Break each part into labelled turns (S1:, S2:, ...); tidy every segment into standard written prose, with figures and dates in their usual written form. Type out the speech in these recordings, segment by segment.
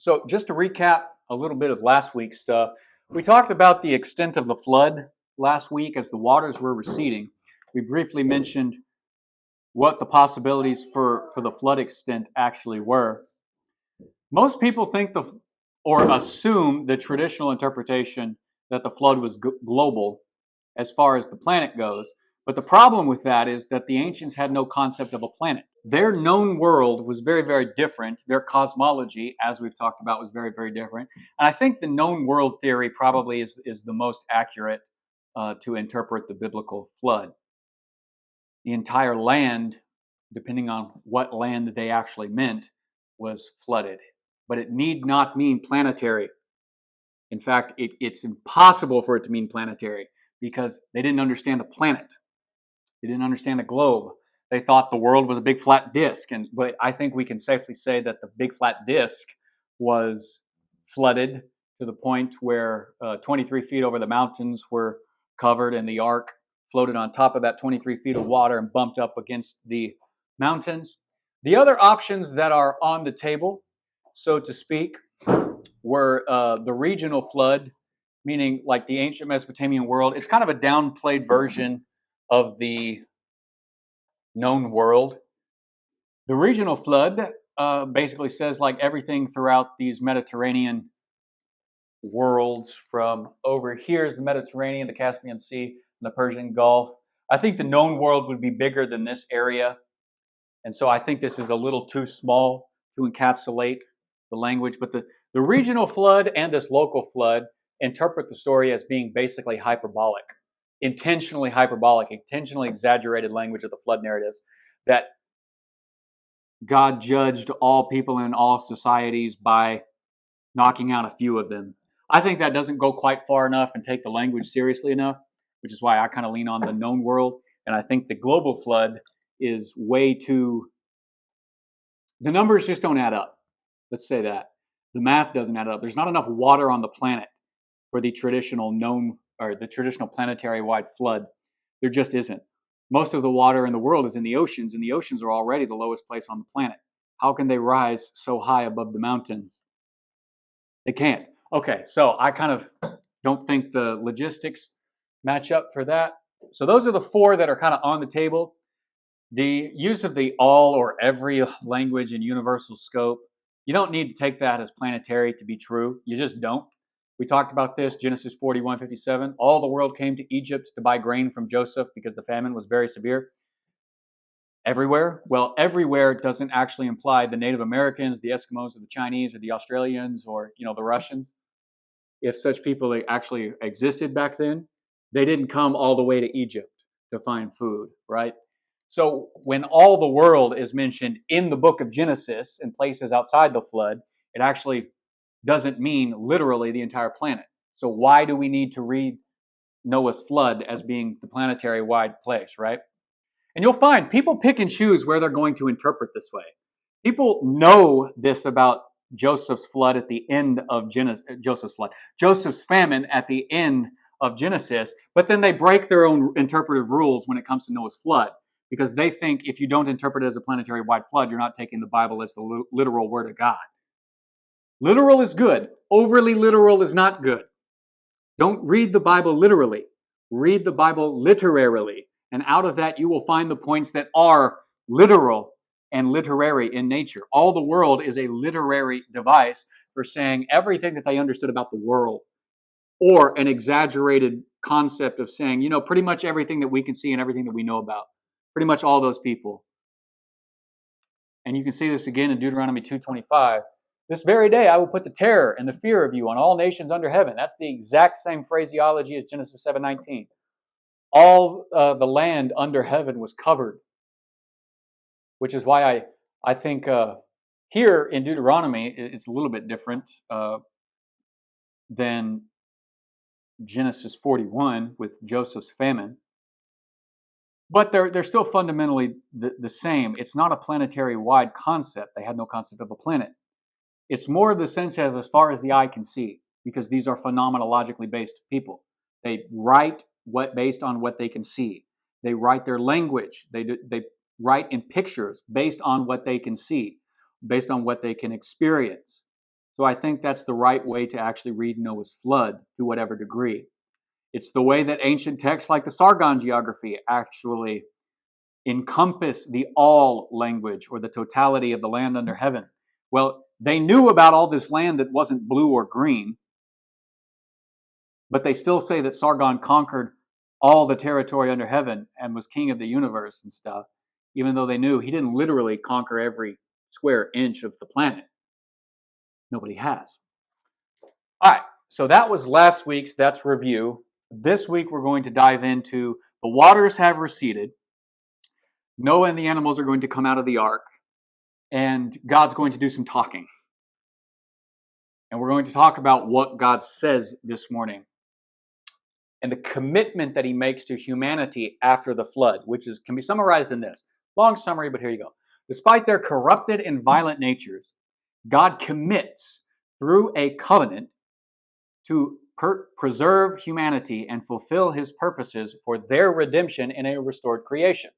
S1: So, just to recap a little bit of last week's stuff, we talked about the extent of the flood last week as the waters were receding. We briefly mentioned what the possibilities for the flood extent actually were. Most people think or assume the traditional interpretation that the flood was global as far as the planet goes. But the problem with that is that the ancients had no concept of a planet. Their known world was very, very different. Their cosmology, as we've talked about, was very, very different. And I think the known world theory probably is the most accurate to interpret the biblical flood. The entire land, depending on what land they actually meant, was flooded. But it need not mean planetary. In fact, it's impossible for it to mean planetary because they didn't understand the planet. They didn't understand the globe. They thought the world was a big flat disk. But I think we can safely say that the big flat disk was flooded to the point where 23 feet over the mountains were covered and the ark floated on top of that 23 feet of water and bumped up against the mountains. The other options that are on the table, so to speak, were the regional flood, meaning like the ancient Mesopotamian world. It's kind of a downplayed version of the known world. The regional flood basically says like everything throughout these Mediterranean worlds, from over here is the Mediterranean, the Caspian Sea, and the Persian Gulf. I think the known world would be bigger than this area. And so I think this is a little too small to encapsulate the language. But the regional flood and this local flood interpret the story as being basically hyperbolic, intentionally exaggerated language of the flood narratives, that God judged all people in all societies by knocking out a few of them. I think that doesn't go quite far enough and take the language seriously enough, which is why I kind of lean on the known world. And I think the global flood is way too... The numbers just don't add up. Let's say that. The math doesn't add up. There's not enough water on the planet for the traditional planetary-wide flood. There just isn't. Most of the water in the world is in the oceans, and the oceans are already the lowest place on the planet. How can they rise so high above the mountains? They can't. Okay, so I kind of don't think the logistics match up for that. So those are the four that are kind of on the table. The use of the all or every language in universal scope, you don't need to take that as planetary to be true. You just don't. We talked about this, Genesis 41:57. All the world came to Egypt to buy grain from Joseph because the famine was very severe. Everywhere? Well, everywhere doesn't actually imply the Native Americans, the Eskimos, or the Chinese, or the Australians, or the Russians. If such people actually existed back then, they didn't come all the way to Egypt to find food, right? So when all the world is mentioned in the book of Genesis in places outside the flood, it actually doesn't mean literally the entire planet. So why do we need to read Noah's flood as being the planetary-wide place, right? And you'll find people pick and choose where they're going to interpret this way. People know this about Joseph's flood at the end of Joseph's famine at the end of Genesis, but then they break their own interpretive rules when it comes to Noah's flood, because they think if you don't interpret it as a planetary-wide flood, you're not taking the Bible as the literal word of God. Literal is good. Overly literal is not good. Don't read the Bible literally. Read the Bible literarily. And out of that, you will find the points that are literal and literary in nature. All the world is a literary device for saying everything that they understood about the world, or an exaggerated concept of saying, pretty much everything that we can see and everything that we know about. Pretty much all those people. And you can see this again in Deuteronomy 2:25. This very day I will put the terror and the fear of you on all nations under heaven. That's the exact same phraseology as Genesis 7:19. All the land under heaven was covered, which is why I think here in Deuteronomy it's a little bit different than Genesis 41 with Joseph's famine. But they're still fundamentally the same. It's not a planetary-wide concept. They had no concept of a planet. It's more the sense as far as the eye can see, because these are phenomenologically based people. They write based on what they can see. They write their language. They write in pictures based on what they can see, based on what they can experience. So I think that's the right way to actually read Noah's flood to whatever degree. It's the way that ancient texts like the Sargon geography actually encompass the all language or the totality of the land under heaven. Well, they knew about all this land that wasn't blue or green, but they still say that Sargon conquered all the territory under heaven and was king of the universe and stuff, even though they knew he didn't literally conquer every square inch of the planet. Nobody has. All right, so that was last week's, that's review. This week we're going to dive into the waters have receded. Noah and the animals are going to come out of the ark, and God's going to do some talking. And we're going to talk about what God says this morning and the commitment that he makes to humanity after the flood, which can be summarized in this. Long summary, but here you go. Despite their corrupted and violent natures, God commits through a covenant to preserve humanity and fulfill his purposes for their redemption in a restored creation.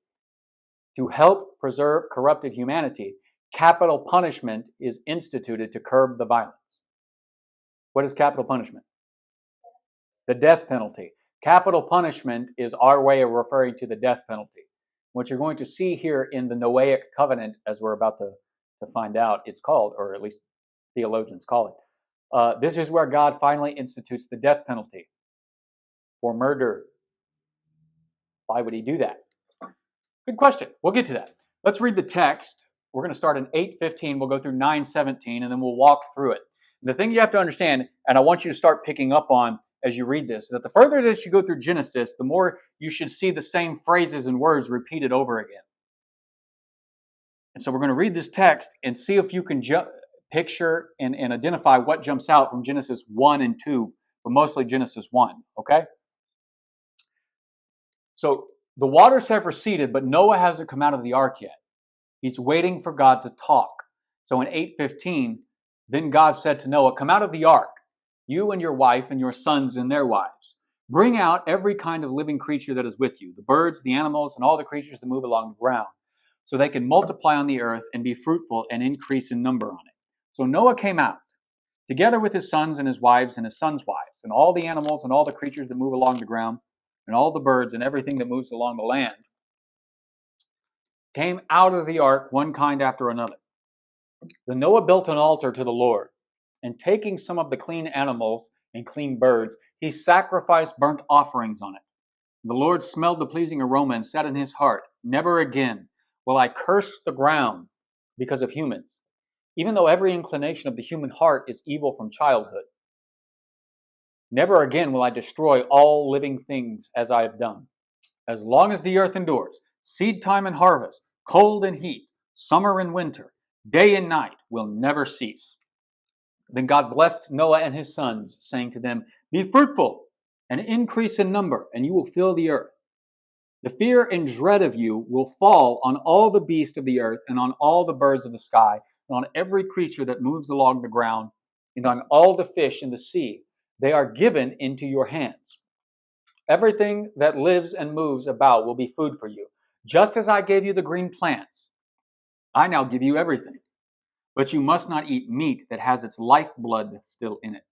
S1: To help preserve corrupted humanity, capital punishment is instituted to curb the violence. What is capital punishment? The death penalty. Capital punishment is our way of referring to the death penalty. What you're going to see here in the Noahic covenant, as we're about to find out, it's called, or at least theologians call it. This is where God finally institutes the death penalty for murder. Why would he do that? Good question. We'll get to that. Let's read the text. We're going to start in 8:15. We'll go through 9:17, and then we'll walk through it. The thing you have to understand, and I want you to start picking up on as you read this, that the further that you go through Genesis, the more you should see the same phrases and words repeated over again. And so we're going to read this text and see if you can picture and identify what jumps out from Genesis 1 and 2, but mostly Genesis 1, okay? So the waters have receded, but Noah hasn't come out of the ark yet. He's waiting for God to talk. So in 8:15, then God said to Noah, "Come out of the ark, you and your wife and your sons and their wives. Bring out every kind of living creature that is with you, the birds, the animals, and all the creatures that move along the ground, so they can multiply on the earth and be fruitful and increase in number on it." So Noah came out, together with his sons and his wives and his sons' wives, and all the animals and all the creatures that move along the ground, and all the birds and everything that moves along the land, came out of the ark, one kind after another. Then Noah built an altar to the Lord, and taking some of the clean animals and clean birds, he sacrificed burnt offerings on it. The Lord smelled the pleasing aroma and said in his heart, "Never again will I curse the ground because of humans, even though every inclination of the human heart is evil from childhood. Never again will I destroy all living things as I have done. As long as the earth endures, seed time and harvest, cold and heat, summer and winter, day and night will never cease." Then God blessed Noah and his sons, saying to them, "Be fruitful and increase in number, and you will fill the earth. The fear and dread of you will fall on all the beasts of the earth, and on all the birds of the sky, and on every creature that moves along the ground, and on all the fish in the sea. They are given into your hands. Everything that lives and moves about will be food for you. Just as I gave you the green plants, I now give you everything. But you must not eat meat that has its lifeblood still in it.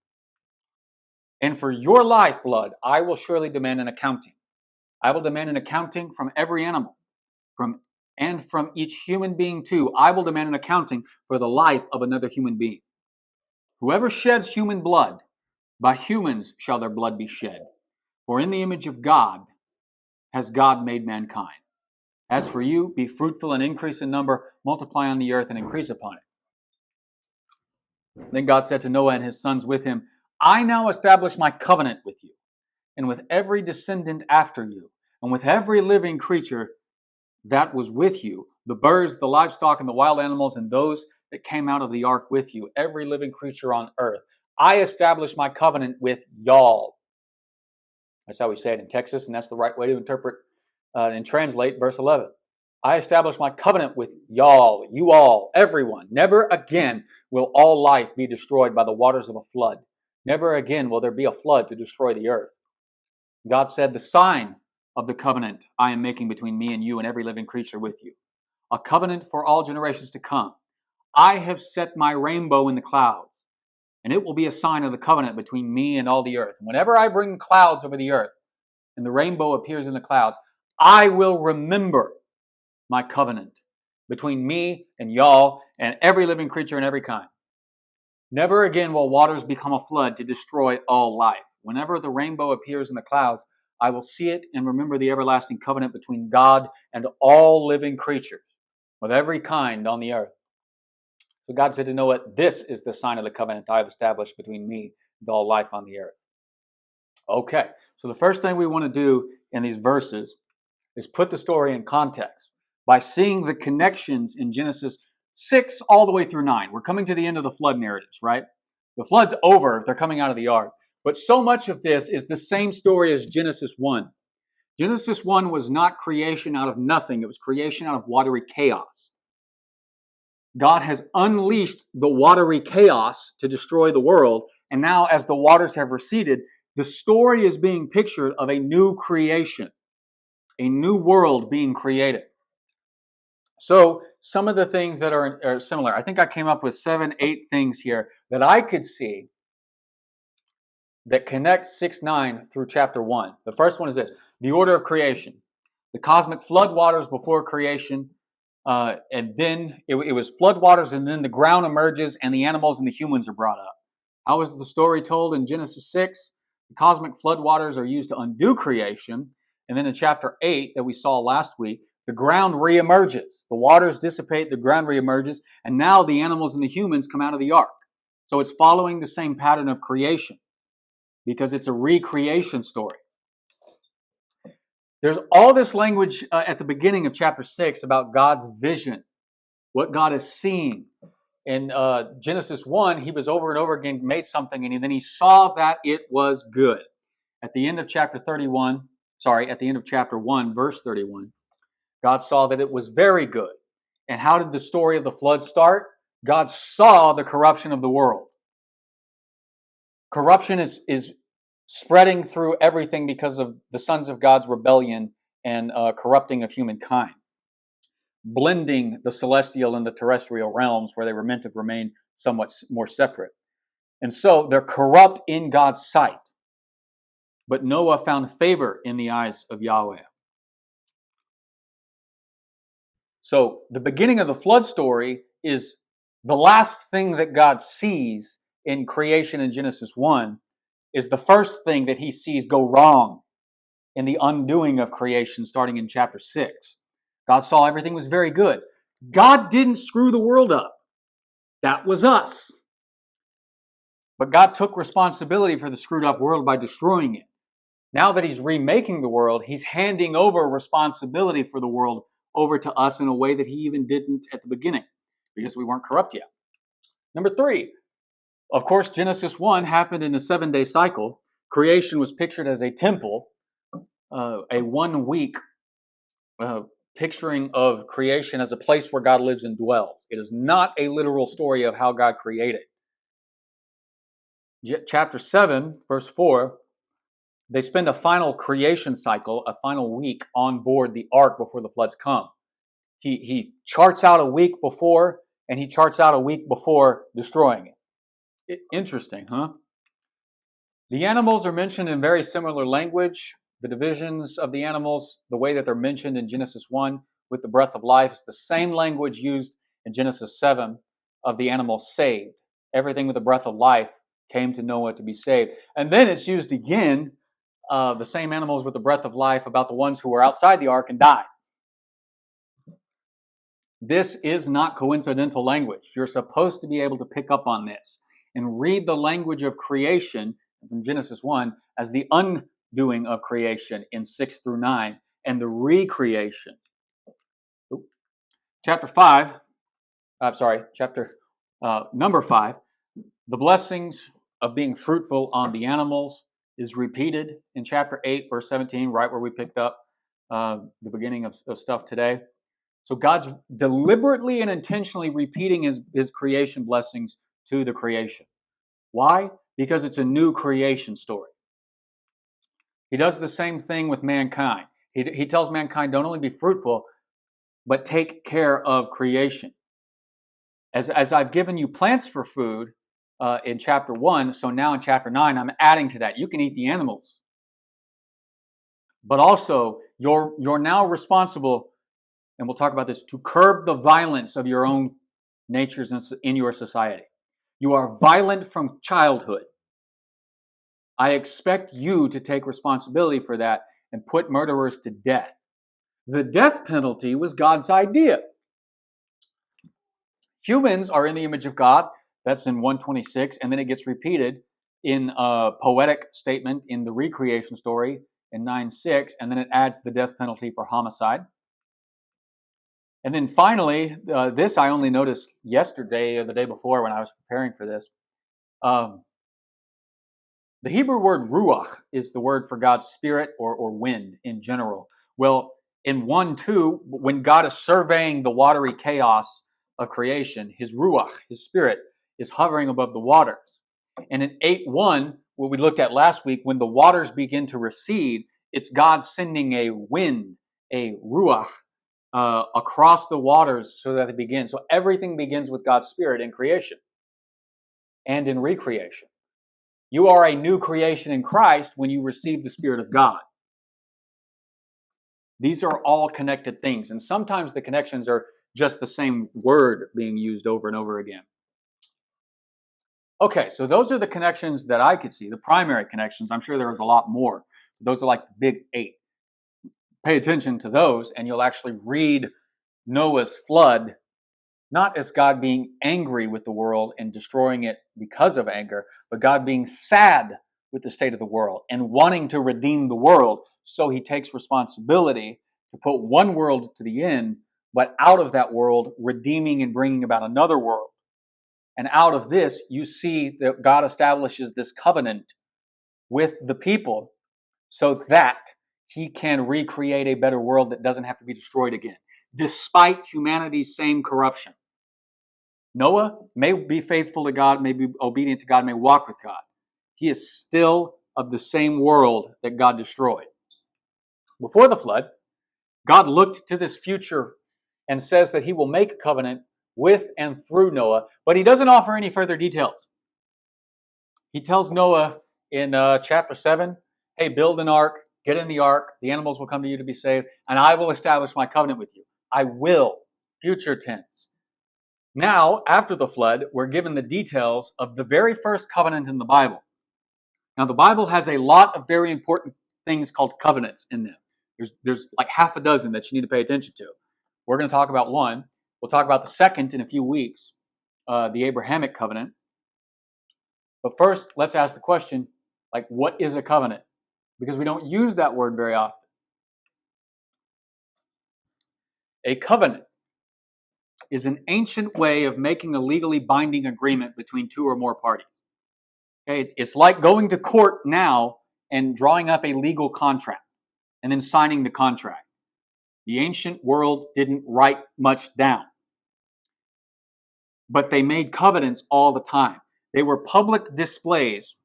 S1: And for your lifeblood, I will surely demand an accounting. I will demand an accounting from every animal, and from each human being too. I will demand an accounting for the life of another human being. Whoever sheds human blood, by humans shall their blood be shed. For in the image of God has God made mankind. As for you, be fruitful and increase in number, multiply on the earth and increase upon it." Then God said to Noah and his sons with him, "I now establish my covenant with you, and with every descendant after you, and with every living creature that was with you, the birds, the livestock, and the wild animals, and those that came out of the ark with you, every living creature on earth. I establish my covenant with y'all." That's how we say it in Texas, and that's the right way to interpret and translate verse 11. "I establish my covenant with y'all, you all, everyone. Never again will all life be destroyed by the waters of a flood. Never again will there be a flood to destroy the earth." God said, "The sign of the covenant I am making between me and you and every living creature with you, a covenant for all generations to come. I have set my rainbow in the clouds. and it will be a sign of the covenant between me and all the earth. Whenever I bring clouds over the earth, and the rainbow appears in the clouds, I will remember my covenant between me and y'all and every living creature and every kind. Never again will waters become a flood to destroy all life. Whenever the rainbow appears in the clouds, I will see it and remember the everlasting covenant between God and all living creatures of every kind on the earth. So God said to Noah, this is the sign of the covenant I have established between me and all life on the earth. Okay, so the first thing we want to do in these verses is put the story in context by seeing the connections in Genesis 6 all the way through 9. We're coming to the end of the flood narratives, right? The flood's over, they're coming out of the ark. But so much of this is the same story as Genesis 1. Genesis 1 was not creation out of nothing, it was creation out of watery chaos. God has unleashed the watery chaos to destroy the world, and now as the waters have receded, the story is being pictured of a new creation, a new world being created. So some of the things that are similar, I think I came up with 7, 8 things here that I could see that connect 6-9 through chapter 1. The first one is this: the order of creation. The cosmic flood waters before creation, and then it was flood waters, and then the ground emerges, and the animals and the humans are brought up. How is the story told in Genesis 6? The cosmic flood waters are used to undo creation, and then in chapter 8 that we saw last week, the ground reemerges. The waters dissipate, the ground reemerges, and now the animals and the humans come out of the ark. So it's following the same pattern of creation, because it's a recreation story. There's all this language at the beginning of chapter 6 about God's vision, what God is seeing. In Genesis 1, he was over and over again, made something, and then he saw that it was good. At the end of chapter 1, verse 31, God saw that it was very good. And how did the story of the flood start? God saw the corruption of the world. Corruption is spreading through everything because of the sons of God's rebellion and corrupting of humankind, blending the celestial and the terrestrial realms where they were meant to remain somewhat more separate. And so they're corrupt in God's sight. But Noah found favor in the eyes of Yahweh. So the beginning of the flood story is the last thing that God sees in creation in Genesis 1 is the first thing that he sees go wrong in the undoing of creation starting in chapter 6. God saw everything was very good. God didn't screw the world up. That was us. But God took responsibility for the screwed up world by destroying it. Now that he's remaking the world, he's handing over responsibility for the world over to us in a way that he even didn't at the beginning, because we weren't corrupt yet. Number 3, of course, Genesis 1 happened in a 7-day cycle. Creation was pictured as a temple, a 1-week picturing of creation as a place where God lives and dwells. It is not a literal story of how God created. Chapter 7, verse 4, they spend a final creation cycle, a final week on board the ark before the floods come. He charts out a week before, and he charts out a week before destroying it. Interesting, huh? The animals are mentioned in very similar language. The divisions of the animals, the way that they're mentioned in Genesis 1 with the breath of life, is the same language used in Genesis 7 of the animals saved. Everything with the breath of life came to Noah to be saved. And then it's used again, the same animals with the breath of life, about the ones who were outside the ark and died. This is not coincidental language. You're supposed to be able to pick up on this and read the language of creation from Genesis 1 as the undoing of creation in 6 through 9 and the recreation. Number 5, the blessings of being fruitful on the animals is repeated in chapter 8, verse 17, right where we picked up the beginning of stuff today. So God's deliberately and intentionally repeating his creation blessings to the creation. Why? Because it's a new creation story. He does the same thing with mankind. He tells mankind, don't only be fruitful, but take care of creation. As I've given you plants for food, in chapter 1. So now in chapter 9, I'm adding to that. You can eat the animals. But also, you're now responsible, and we'll talk about this, to curb the violence of your own natures in your society. You are violent from childhood. I expect you to take responsibility for that and put murderers to death. The death penalty was God's idea. Humans are in the image of God. That's in 126, and then it gets repeated in a poetic statement in the recreation story in 9:6, and then it adds the death penalty for homicide. And then finally, this I only noticed yesterday or the day before when I was preparing for this. The Hebrew word ruach is the word for God's spirit or wind in general. Well, in 1:2, when God is surveying the watery chaos of creation, his ruach, his spirit, is hovering above the waters. And in 8:1, what we looked at last week, when the waters begin to recede, it's God sending a wind, a ruach, across the waters so that it begins. So everything begins with God's spirit in creation and in recreation. You are a new creation in Christ when you receive the Spirit of God. These are all connected things, and sometimes the connections are just the same word being used over and over again. Okay, so those are the connections that I could see, the primary connections. I'm sure there was a lot more. Those are like the big 8. Pay attention to those, and you'll actually read Noah's flood not as God being angry with the world and destroying it because of anger, but God being sad with the state of the world and wanting to redeem the world. So he takes responsibility to put one world to the end, but out of that world, redeeming and bringing about another world. And out of this, you see that God establishes this covenant with the people so that he can recreate a better world that doesn't have to be destroyed again, despite humanity's same corruption. Noah may be faithful to God, may be obedient to God, may walk with God. He is still of the same world that God destroyed. Before the flood, God looked to this future and says that he will make a covenant with and through Noah, but he doesn't offer any further details. He tells Noah in chapter 7, hey, build an ark, get in the ark, the animals will come to you to be saved, and I will establish my covenant with you. I will, future tense. Now, after the flood, we're given the details of the very first covenant in the Bible. Now, the Bible has a lot of very important things called covenants in them. There's like half a dozen that you need to pay attention to. We're going to talk about one. We'll talk about the second in a few weeks, the Abrahamic covenant. But first, let's ask the question, like, what is a covenant? Because we don't use that word very often. A covenant is an ancient way of making a legally binding agreement between two or more parties. Okay, it's like going to court now and drawing up a legal contract and then signing the contract. The ancient world didn't write much down, but they made covenants all the time. They were public displays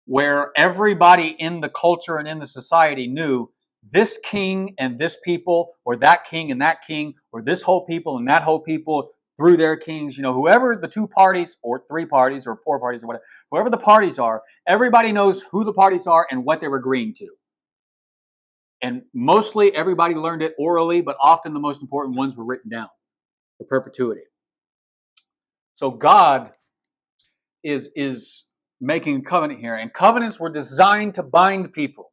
S1: where everybody in the culture and in the society knew this king and this people, or that king and that king, or this whole people and that whole people through their kings, whoever the two parties or three parties or four parties or whatever, whoever the parties are, everybody knows who the parties are and what they're agreeing to. And mostly everybody learned it orally, but often the most important ones were written down for perpetuity. So God is making a covenant here, and covenants were designed to bind people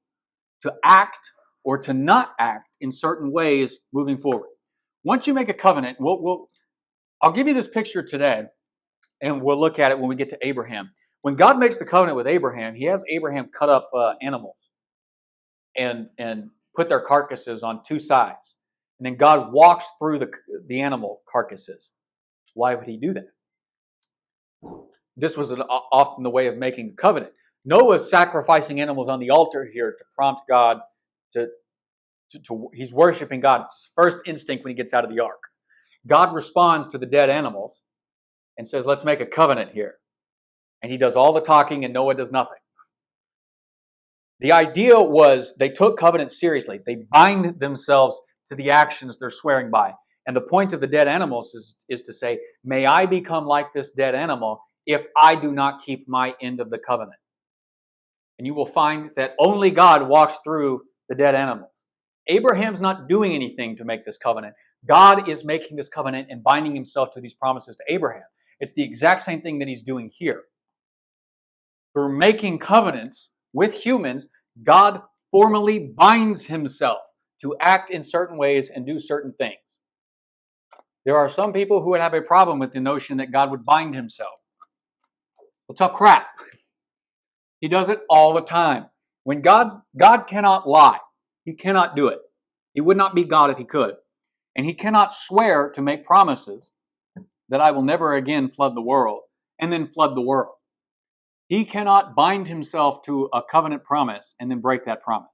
S1: to act or to not act in certain ways moving forward. Once you make a covenant, I'll give you this picture today, and we'll look at it when we get to Abraham. When God makes the covenant with Abraham, he has Abraham cut up animals and put their carcasses on two sides. And then God walks through the animal carcasses. Why would he do that? This was often the way of making a covenant. Noah's sacrificing animals on the altar here to prompt God to he's worshiping God. It's his first instinct when he gets out of the ark. God responds to the dead animals and says, let's make a covenant here. And he does all the talking and Noah does nothing. The idea was they took covenants seriously. They bind themselves to the actions they're swearing by. And the point of the dead animals is to say, may I become like this dead animal if I do not keep my end of the covenant. And you will find that only God walks through the dead animals. Abraham's not doing anything to make this covenant. God is making this covenant and binding himself to these promises to Abraham. It's the exact same thing that he's doing here. Through making covenants with humans, God formally binds himself to act in certain ways and do certain things. There are some people who would have a problem with the notion that God would bind himself. Well, talk crap. He does it all the time. When God cannot lie. He cannot do it. He would not be God if he could. And he cannot swear to make promises that I will never again flood the world and then flood the world. He cannot bind himself to a covenant promise and then break that promise.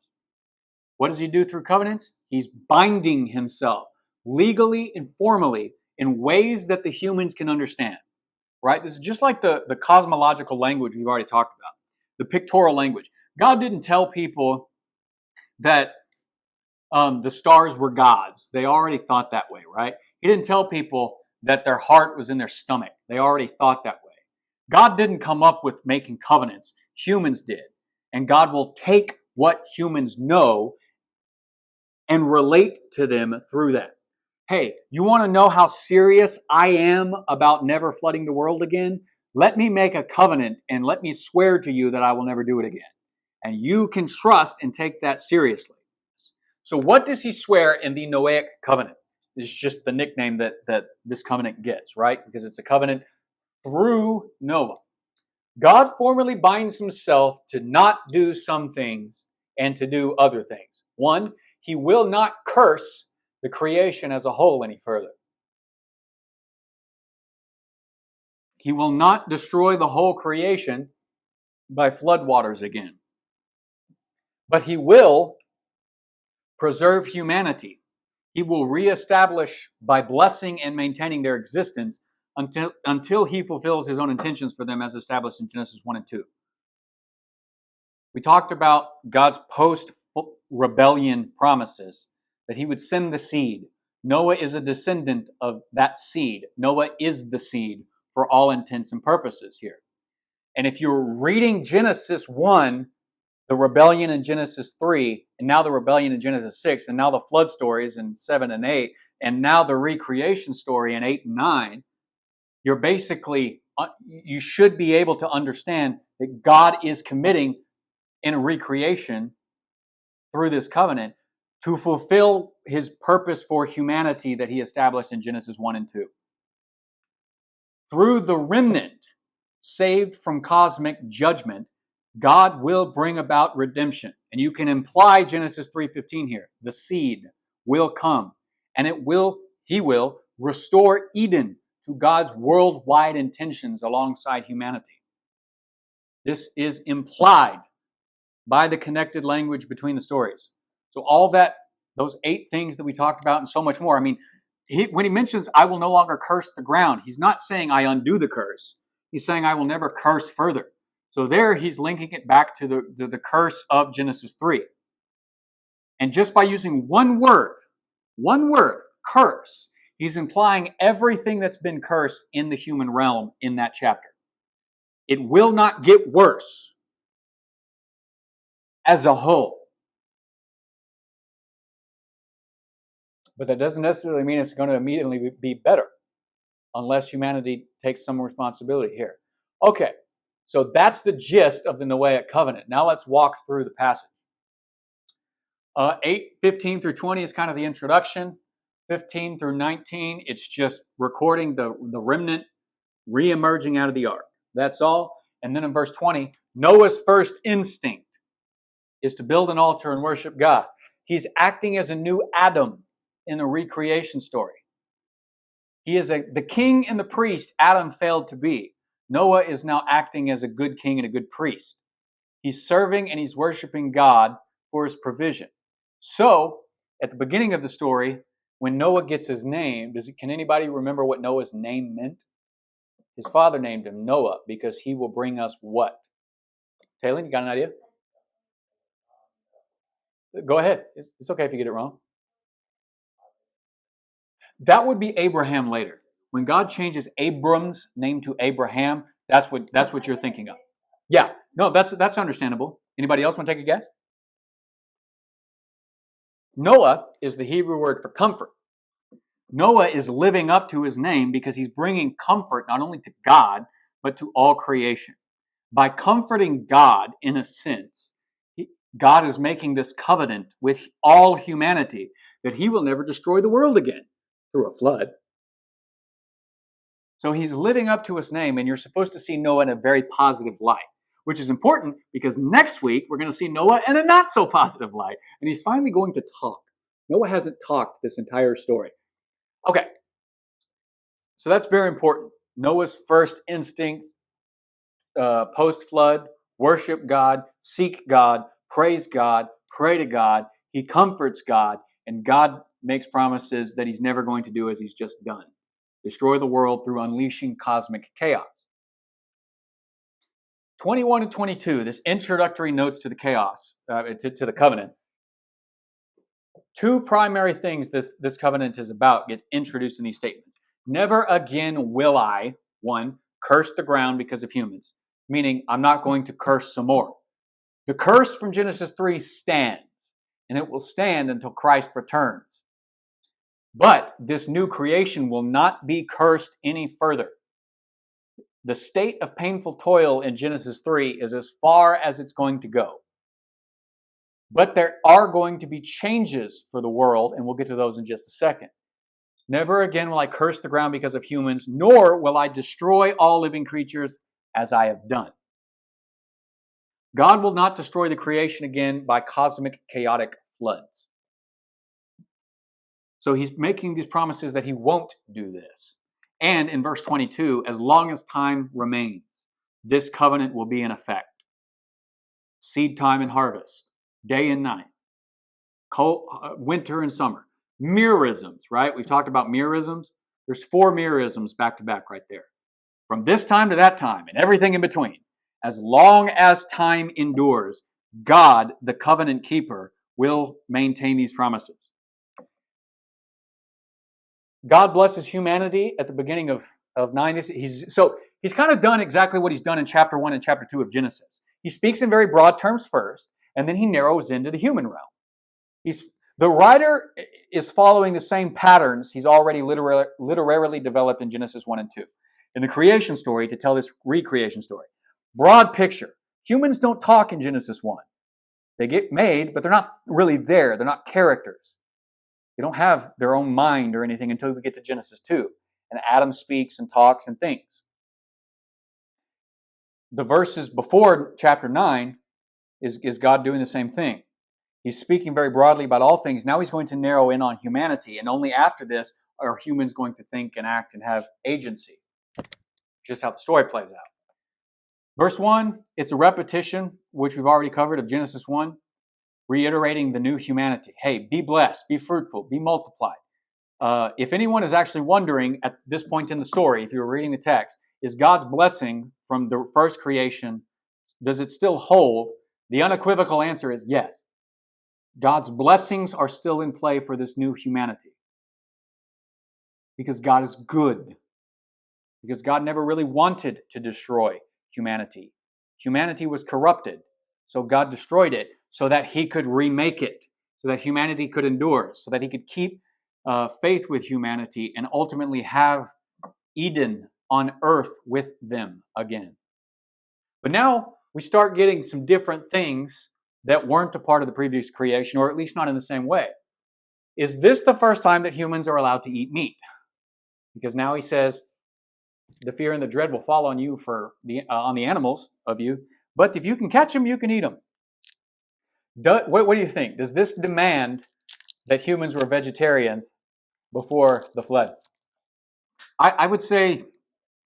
S1: What does he do through covenants? He's binding himself legally and formally in ways that the humans can understand. Right? This is just like the cosmological language we've already talked about, the pictorial language. God didn't tell people that the stars were gods. They already thought that way, right? He didn't tell people that their heart was in their stomach. They already thought that way. God didn't come up with making covenants. Humans did. And God will take what humans know and relate to them through that. Hey, you want to know how serious I am about never flooding the world again? Let me make a covenant and let me swear to you that I will never do it again. And you can trust and take that seriously. So what does he swear in the Noahic covenant? It's just the nickname that this covenant gets, right? Because it's a covenant through Noah. God formally binds himself to not do some things and to do other things. One, he will not curse the creation as a whole any further. He will not destroy the whole creation by floodwaters again. But he will preserve humanity. He will reestablish by blessing and maintaining their existence until he fulfills his own intentions for them as established in Genesis 1 and 2. We talked about God's post-rebellion promises, that he would send the seed. Noah is a descendant of that seed. Noah is the seed for all intents and purposes here. And if you're reading Genesis 1, the rebellion in Genesis 3, and now the rebellion in Genesis 6, and now the flood stories in 7 and 8, and now the recreation story in 8 and 9, you're basically, you should be able to understand that God is committing in a recreation through this covenant to fulfill his purpose for humanity that he established in Genesis 1 and 2. Through the remnant saved from cosmic judgment, God will bring about redemption. And you can imply Genesis 3:15 here. The seed will come, and he will restore Eden to God's worldwide intentions alongside humanity. This is implied by the connected language between the stories. So all that, those 8 things that we talked about and so much more. I mean, when he mentions, I will no longer curse the ground, he's not saying I undo the curse. He's saying I will never curse further. So there he's linking it back to the curse of Genesis 3. And just by using one word, curse, he's implying everything that's been cursed in the human realm in that chapter. It will not get worse as a whole. But that doesn't necessarily mean it's going to immediately be better unless humanity takes some responsibility here. Okay, so that's the gist of the Noahic covenant. Now let's walk through the passage. 8:15 through 20 is kind of the introduction. 15 through 19, it's just recording the remnant re-emerging out of the ark. That's all. And then in verse 20, Noah's first instinct is to build an altar and worship God. He's acting as a new Adam in the recreation story. He is the king and the priest Adam failed to be. Noah is now acting as a good king and a good priest. He's serving and he's worshiping God for his provision. So, at the beginning of the story, when Noah gets his name, can anybody remember what Noah's name meant? His father named him Noah because he will bring us what? Taylor, you got an idea? Go ahead. It's okay if you get it wrong. That would be Abraham later. When God changes Abram's name to Abraham, That's what you're thinking of. Yeah. No, that's understandable. Anybody else want to take a guess? Noah is the Hebrew word for comfort. Noah is living up to his name because he's bringing comfort not only to God, but to all creation. By comforting God, in a sense, God is making this covenant with all humanity that he will never destroy the world again through a flood. So he's living up to his name, and you're supposed to see Noah in a very positive light, which is important because next week we're going to see Noah in a not so positive light, and he's finally going to talk. Noah hasn't talked this entire story. Okay, so that's very important. Noah's first instinct, post-flood, worship God, seek God, praise God, pray to God. He comforts God, and God makes promises that he's never going to do as he's just done. Destroy the world through unleashing cosmic chaos. 21 and 22, this introductory notes to the chaos, to the covenant. Two primary things this covenant is about get introduced in these statements. Never again will I, one, curse the ground because of humans, meaning I'm not going to curse some more. The curse from Genesis 3 stands, and it will stand until Christ returns. But this new creation will not be cursed any further. The state of painful toil in Genesis 3 is as far as it's going to go. But there are going to be changes for the world, and we'll get to those in just a second. Never again will I curse the ground because of humans, nor will I destroy all living creatures as I have done. God will not destroy the creation again by cosmic chaotic floods. So he's making these promises that he won't do this. And in verse 22, as long as time remains, this covenant will be in effect. Seed time and harvest, day and night, cold, winter and summer. Merisms, right? We've talked about merisms. There's 4 merisms back to back right there. From this time to that time and everything in between. As long as time endures, God, the covenant keeper, will maintain these promises. God blesses humanity at the beginning of 9. He's kind of done exactly what he's done in chapter 1 and chapter 2 of Genesis. He speaks in very broad terms first, and then he narrows into the human realm. The writer is following the same patterns he's already literarily developed in Genesis 1 and 2. In the creation story, to tell this recreation story. Broad picture. Humans don't talk in Genesis 1. They get made, but they're not really there. They're not characters. They don't have their own mind or anything until we get to Genesis 2. And Adam speaks and talks and thinks. The verses before chapter 9 is God doing the same thing. He's speaking very broadly about all things. Now he's going to narrow in on humanity. And only after this are humans going to think and act and have agency. Just how the story plays out. Verse 1, it's a repetition, which we've already covered, of Genesis 1, reiterating the new humanity. Hey, be blessed, be fruitful, be multiplied. If anyone is actually wondering at this point in the story, if you're reading the text, is God's blessing from the first creation, does it still hold? The unequivocal answer is yes. God's blessings are still in play for this new humanity. Because God is good. Because God never really wanted to destroy humanity. Humanity was corrupted, so God destroyed it so that he could remake it, so that humanity could endure, so that he could keep faith with humanity and ultimately have Eden on earth with them again. But now we start getting some different things that weren't a part of the previous creation, or at least not in the same way. Is this the first time that humans are allowed to eat meat? Because now he says, the fear and the dread will fall on you on the animals of you, but if you can catch them, you can eat them. What do you think? Does this demand that humans were vegetarians before the flood? I would say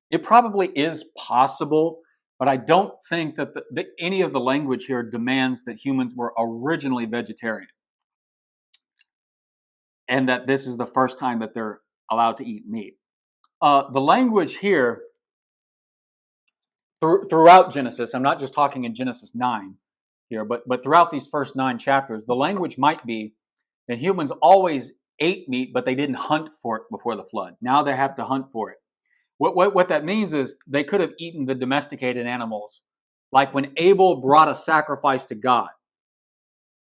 S1: it probably is possible, but I don't think that any of the language here demands that humans were originally vegetarian and that this is the first time that they're allowed to eat meat. The language here throughout Genesis, I'm not just talking in Genesis 9 here, but throughout these first 9 chapters, the language might be that humans always ate meat, but they didn't hunt for it before the flood. Now they have to hunt for it, What that means is they could have eaten the domesticated animals. Like when Abel brought a sacrifice to God.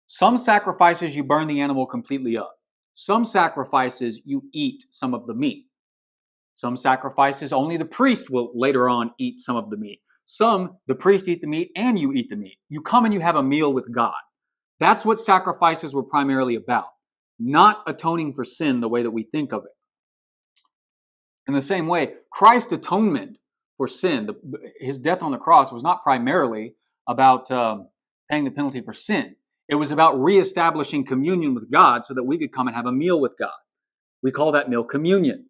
S1: Some sacrifices you burn the animal completely up. Some sacrifices you eat some of the meat. Some sacrifices only the priest will later on eat some of the meat. Some, the priest eat the meat and you eat the meat. You come and you have a meal with God. That's what sacrifices were primarily about, not atoning for sin the way that we think of it. In the same way, Christ's atonement for sin, his death on the cross, was not primarily about paying the penalty for sin. It was about reestablishing communion with God so that we could come and have a meal with God. We call that meal communion.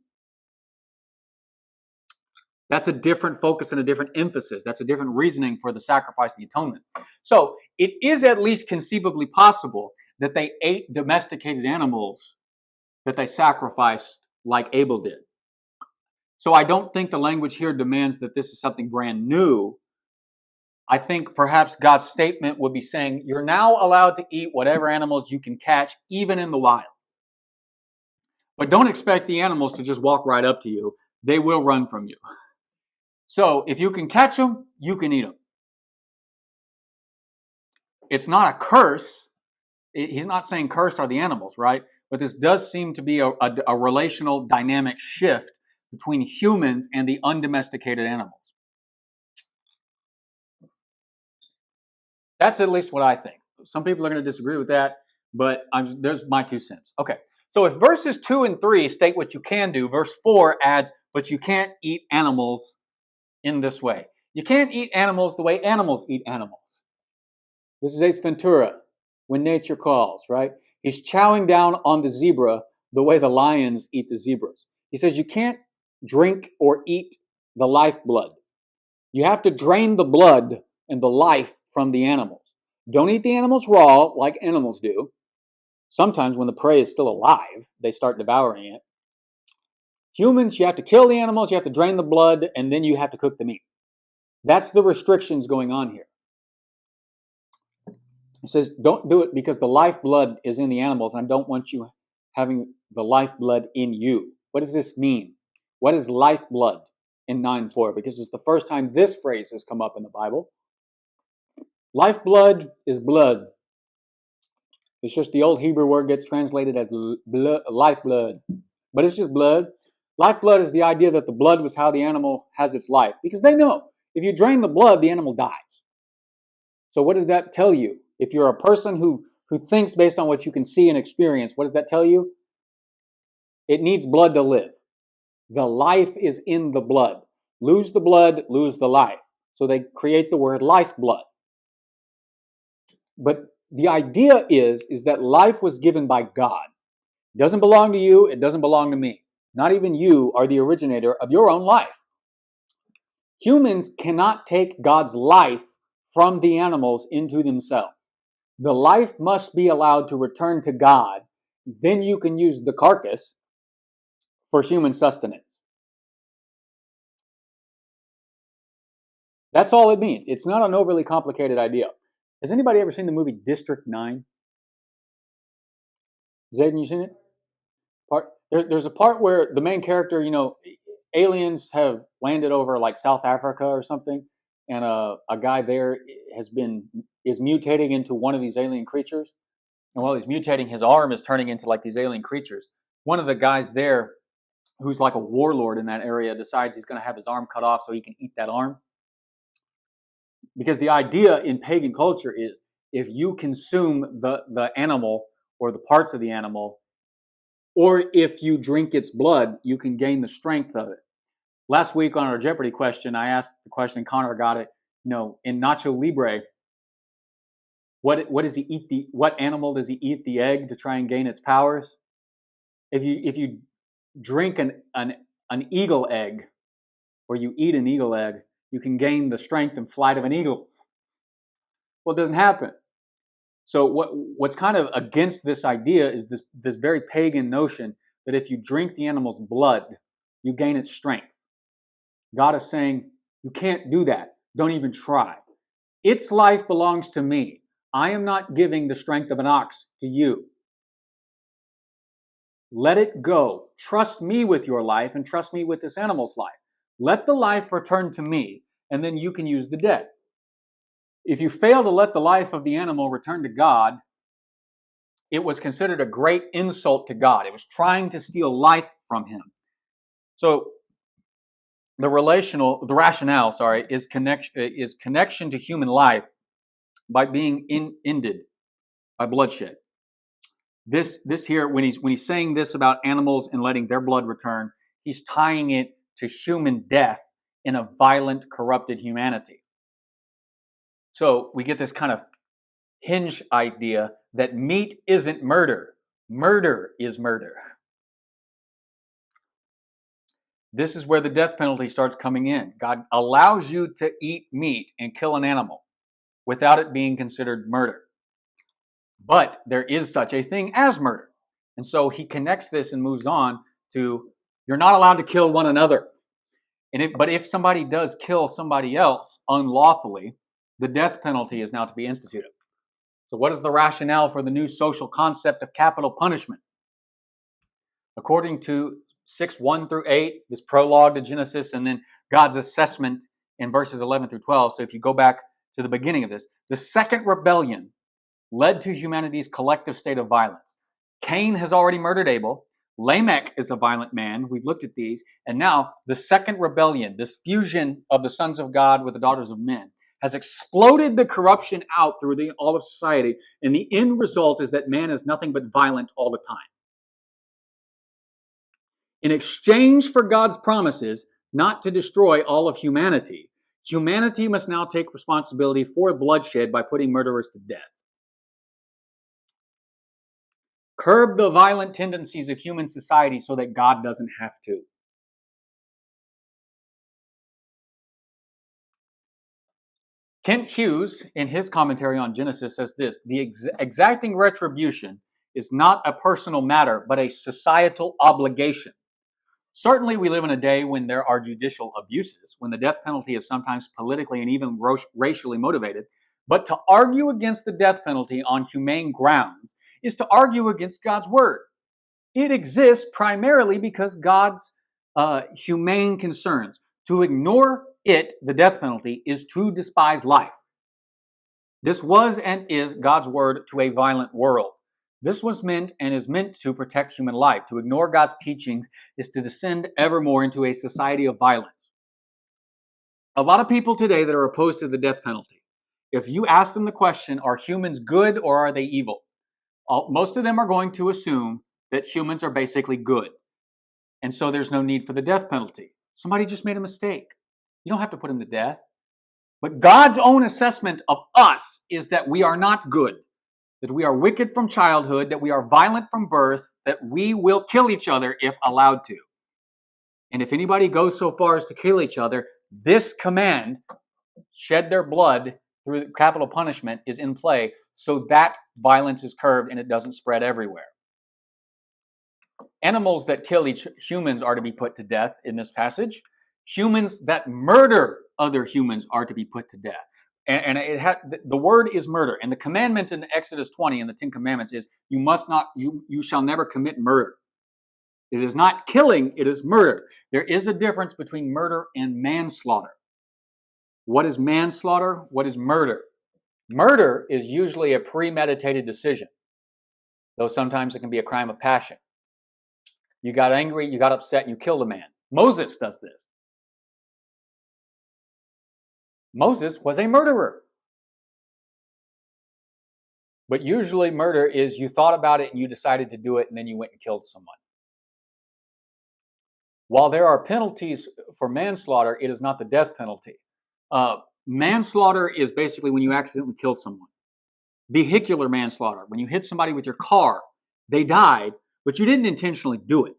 S1: That's a different focus and a different emphasis. That's a different reasoning for the sacrifice and the atonement. So it is at least conceivably possible that they ate domesticated animals that they sacrificed like Abel did. So I don't think the language here demands that this is something brand new. I think perhaps God's statement would be saying, you're now allowed to eat whatever animals you can catch, even in the wild. But don't expect the animals to just walk right up to you. They will run from you. So if you can catch them, you can eat them. It's not a curse. He's not saying cursed are the animals, right? But this does seem to be a relational dynamic shift between humans and the undomesticated animals. That's at least what I think. Some people are going to disagree with that, but there's my 2 cents. Okay, so if verses 2 and 3 state what you can do, verse 4 adds, but you can't eat animals in this way. You can't eat animals the way animals eat animals. This is Ace Ventura, When Nature Calls, right? He's chowing down on the zebra the way the lions eat the zebras. He says you can't drink or eat the lifeblood. You have to drain the blood and the life from the animals. Don't eat the animals raw like animals do. Sometimes when the prey is still alive, they start devouring it. Humans, you have to kill the animals, you have to drain the blood, and then you have to cook the meat. That's the restrictions going on here. He says, don't do it because the lifeblood is in the animals, and I don't want you having the lifeblood in you. What does this mean? What is lifeblood in 9:4? Because it's the first time this phrase has come up in the Bible. Lifeblood is blood. It's just the old Hebrew word gets translated as lifeblood. But it's just blood. Lifeblood is the idea that the blood was how the animal has its life. Because they know, if you drain the blood, the animal dies. So what does that tell you? If you're a person who thinks based on what you can see and experience, what does that tell you? It needs blood to live. The life is in the blood. Lose the blood, lose the life. So they create the word lifeblood. But the idea is that life was given by God. It doesn't belong to you. It doesn't belong to me. Not even you are the originator of your own life. Humans cannot take God's life from the animals into themselves. The life must be allowed to return to God. Then you can use the carcass for human sustenance. That's all it means. It's not an overly complicated idea. Has anybody ever seen the movie District 9? Zayden, you seen it? There's a part where the main character, aliens have landed over like South Africa or something, and a guy there is mutating into one of these alien creatures. And while he's mutating, his arm is turning into like these alien creatures. One of the guys there, who's like a warlord in that area, decides he's going to have his arm cut off so he can eat that arm. Because the idea in pagan culture is if you consume the animal or the parts of the animal, or if you drink its blood, you can gain the strength of it. Last week on our Jeopardy question, I asked the question, Connor got it. In Nacho Libre, what does he eat? What animal does he eat the egg to try and gain its powers? If you drink an eagle egg, or you eat an eagle egg, you can gain the strength and flight of an eagle. Well, it doesn't happen. So what's kind of against this idea is this very pagan notion that if you drink the animal's blood, you gain its strength. God is saying, you can't do that. Don't even try. Its life belongs to me. I am not giving the strength of an ox to you. Let it go. Trust me with your life and trust me with this animal's life. Let the life return to me, and then you can use the dead. If you fail to let the life of the animal return to God, it was considered a great insult to God. It was trying to steal life from him. So the rationale, is connection to human life by being ended by bloodshed. This here, when he's saying this about animals and letting their blood return, he's tying it to human death in a violent, corrupted humanity. So we get this kind of hinge idea that meat isn't murder. Murder is murder. This is where the death penalty starts coming in. God allows you to eat meat and kill an animal without it being considered murder. But there is such a thing as murder. And so he connects this and moves on to, you're not allowed to kill one another. But if somebody does kill somebody else unlawfully, the death penalty is now to be instituted. So what is the rationale for the new social concept of capital punishment? According to 6:1 through 8, this prologue to Genesis, and then God's assessment in verses 11 through 12. So if you go back to the beginning of this, the second rebellion led to humanity's collective state of violence. Cain has already murdered Abel. Lamech is a violent man. We've looked at these. And now the second rebellion, this fusion of the sons of God with the daughters of men, has exploded the corruption out through all of society. And the end result is that man is nothing but violent all the time. In exchange for God's promises not to destroy all of humanity, humanity must now take responsibility for bloodshed by putting murderers to death. Curb the violent tendencies of human society so that God doesn't have to. Kent Hughes, in his commentary on Genesis, says this: the exacting retribution is not a personal matter, but a societal obligation. Certainly, we live in a day when there are judicial abuses, when the death penalty is sometimes politically and even racially motivated. But to argue against the death penalty on humane grounds is to argue against God's word. It exists primarily because God's humane concerns. To ignore it, the death penalty, is to despise life. This was and is God's word to a violent world. This was meant and is meant to protect human life. To ignore God's teachings is to descend ever more into a society of violence. A lot of people today that are opposed to the death penalty, if you ask them the question, are humans good or are they evil? Most of them are going to assume that humans are basically good. And so there's no need for the death penalty. Somebody just made a mistake. You don't have to put him to death. But God's own assessment of us is that we are not good, that we are wicked from childhood, that we are violent from birth, that we will kill each other if allowed to. And if anybody goes so far as to kill each other, this command, shed their blood through capital punishment, is in play so that violence is curbed and it doesn't spread everywhere. Animals that kill humans are to be put to death in this passage. Humans that murder other humans are to be put to death. And the word is murder. And the commandment in Exodus 20 in the 10 Commandments is you shall never commit murder. It is not killing, it is murder. There is a difference between murder and manslaughter. What is manslaughter? What is murder? Murder is usually a premeditated decision, though sometimes it can be a crime of passion. You got angry, you got upset, you killed a man. Moses does this. Moses was a murderer. But usually murder is you thought about it and you decided to do it and then you went and killed someone. While there are penalties for manslaughter, it is not the death penalty. Manslaughter is basically when you accidentally kill someone. Vehicular manslaughter, when you hit somebody with your car, they died, but you didn't intentionally do it.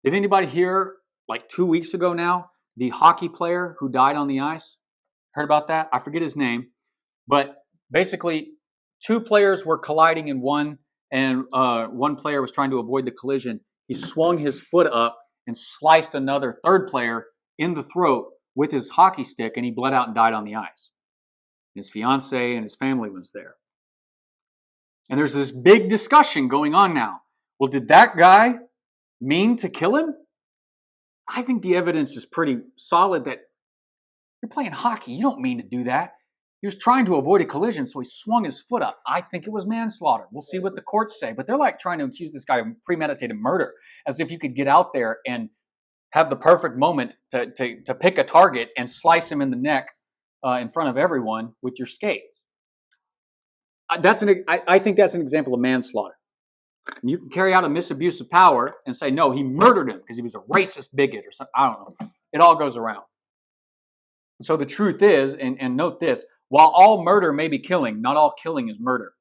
S1: Did anybody hear, like 2 weeks ago now, the hockey player who died on the ice? Heard about that? I forget his name. But basically, two players were colliding in one, and one player was trying to avoid the collision. He swung his foot up and sliced another third player in the throat with his hockey stick, and he bled out and died on the ice. His fiance and his family was there. And there's this big discussion going on now. Well, did that guy mean to kill him? I think the evidence is pretty solid that you're playing hockey. You don't mean to do that. He was trying to avoid a collision, so he swung his foot up. I think it was manslaughter. We'll see what the courts say. But they're like trying to accuse this guy of premeditated murder, as if you could get out there and have the perfect moment to pick a target and slice him in the neck in front of everyone with your skate. I think that's an example of manslaughter. And you can carry out a misabuse of power and say, no, he murdered him because he was a racist bigot or something. I don't know. It all goes around. So the truth is, and note this, while all murder may be killing, not all killing is murder.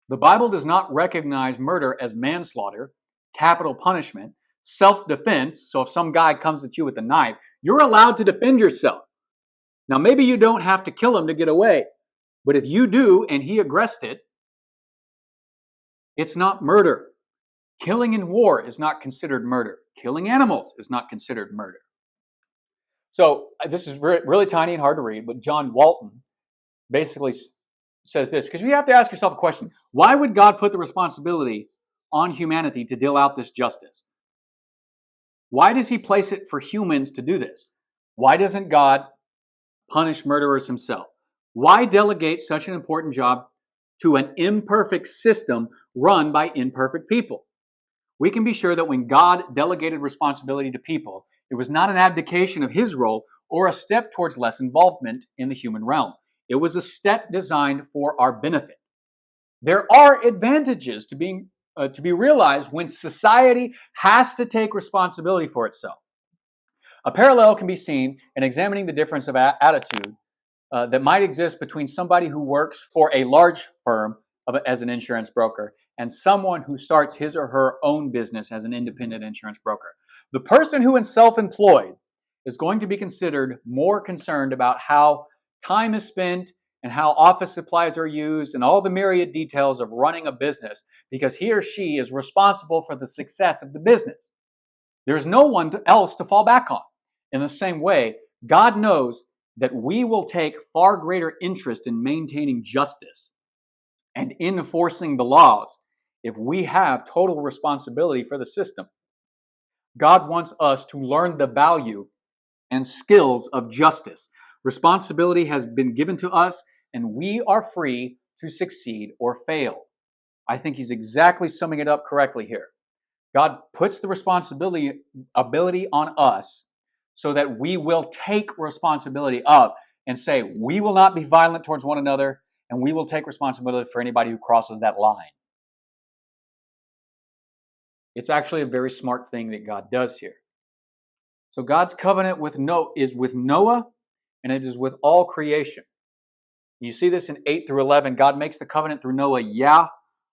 S1: The Bible does not recognize murder as manslaughter, capital punishment, self-defense. So if some guy comes at you with a knife, you're allowed to defend yourself. Now, maybe you don't have to kill him to get away, but if you do and he aggressed it, it's not murder. Killing in war is not considered murder. Killing animals is not considered murder. So this is really tiny and hard to read, but John Walton basically says this, because you have to ask yourself a question. Why would God put the responsibility on humanity to deal out this justice? Why does he place it for humans to do this? Why doesn't God punish murderers himself? Why delegate such an important job to an imperfect system run by imperfect people? We can be sure that when God delegated responsibility to people, it was not an abdication of his role or a step towards less involvement in the human realm. It was a step designed for our benefit. There are advantages to be realized when society has to take responsibility for itself. A parallel can be seen in examining the difference of attitude that might exist between somebody who works for a large firm as an insurance broker and someone who starts his or her own business as an independent insurance broker. The person who is self-employed is going to be considered more concerned about how time is spent and how office supplies are used and all the myriad details of running a business, because he or she is responsible for the success of the business. There's no one else to fall back on. In the same way, God knows that we will take far greater interest in maintaining justice and in enforcing the laws if we have total responsibility for the system. God wants us to learn the value and skills of justice. Responsibility has been given to us, and we are free to succeed or fail. I think he's exactly summing it up correctly here. God puts the responsibility on us so that we will take responsibility of and say, we will not be violent towards one another, and we will take responsibility for anybody who crosses that line. It's actually a very smart thing that God does here. So God's covenant is with Noah, and it is with all creation. You see this in 8 through 11. God makes the covenant through Noah, yeah,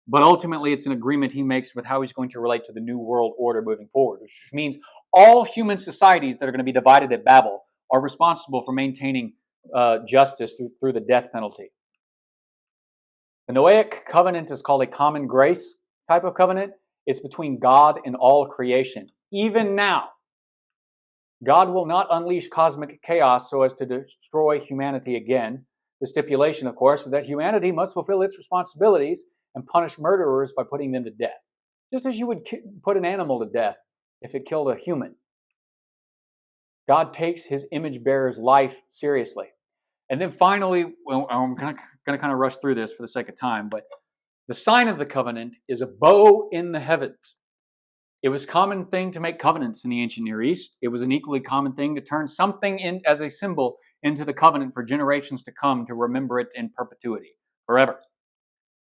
S1: but ultimately it's an agreement he makes with how he's going to relate to the new world order moving forward, which means all human societies that are going to be divided at Babel are responsible for maintaining justice through the death penalty. The Noahic covenant is called a common grace type of covenant. It's between God and all creation. Even now, God will not unleash cosmic chaos so as to destroy humanity again. The stipulation, of course, is that humanity must fulfill its responsibilities and punish murderers by putting them to death, just as you would put an animal to death if it killed a human. God takes his image bearer's life seriously. And then finally, I'm going to kind of rush through this for the sake of time, but the sign of the covenant is a bow in the heavens. It was a common thing to make covenants in the ancient Near East. It was an equally common thing to turn something in as a symbol into the covenant for generations to come to remember it in perpetuity, forever.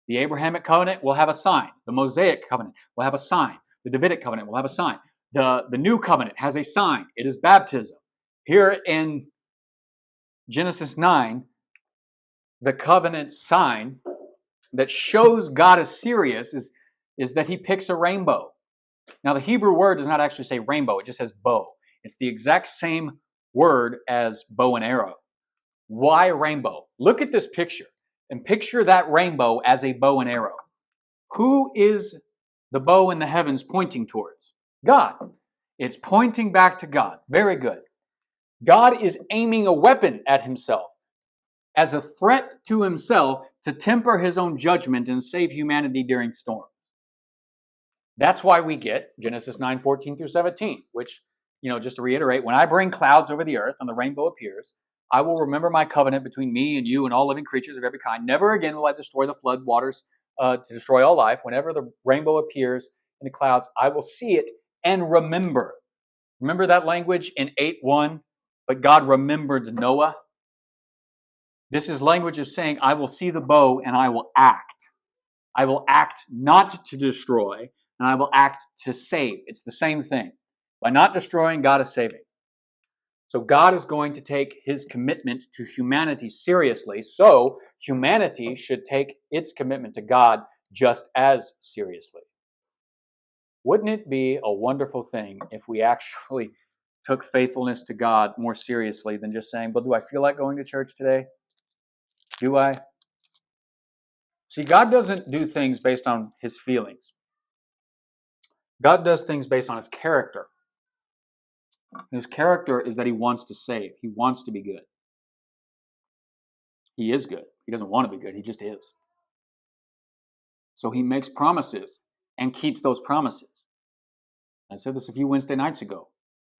S1: The Abrahamic covenant will have a sign. The Mosaic covenant will have a sign. The Davidic covenant will have a sign. The new covenant has a sign. It is baptism. Here in Genesis 9, the covenant sign that shows God is serious is that he picks a rainbow. Now, the Hebrew word does not actually say rainbow. It just says bow. It's the exact same word as bow and arrow. Why rainbow? Look at this picture and picture that rainbow as a bow and arrow. Who is the bow in the heavens pointing towards? God. It's pointing back to God. Very good. God is aiming a weapon at himself as a threat to himself to temper his own judgment and save humanity during storms. That's why we get Genesis 9:14 through 17, which just to reiterate, when I bring clouds over the earth and the rainbow appears, I will remember my covenant between me and you and all living creatures of every kind. Never again will I destroy the flood waters to destroy all life. Whenever the rainbow appears in the clouds, I will see it and remember. Remember that language in 8:1? But God remembered Noah. This is language of saying, I will see the bow and I will act. I will act not to destroy, and I will act to save. It's the same thing. By not destroying, God is saving. So God is going to take his commitment to humanity seriously, so humanity should take its commitment to God just as seriously. Wouldn't it be a wonderful thing if we actually took faithfulness to God more seriously than just saying, well, do I feel like going to church today? Do I? See, God doesn't do things based on his feelings. God does things based on his character. His character is that he wants to save. He wants to be good. He is good. He doesn't want to be good. He just is. So he makes promises and keeps those promises. I said this a few Wednesday nights ago.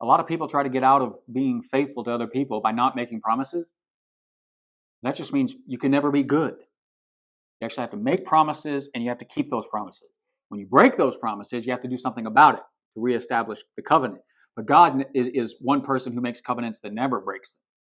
S1: A lot of people try to get out of being faithful to other people by not making promises. That just means you can never be good. You actually have to make promises and you have to keep those promises. When you break those promises, you have to do something about it to reestablish the covenant. But God is one person who makes covenants that never breaks them.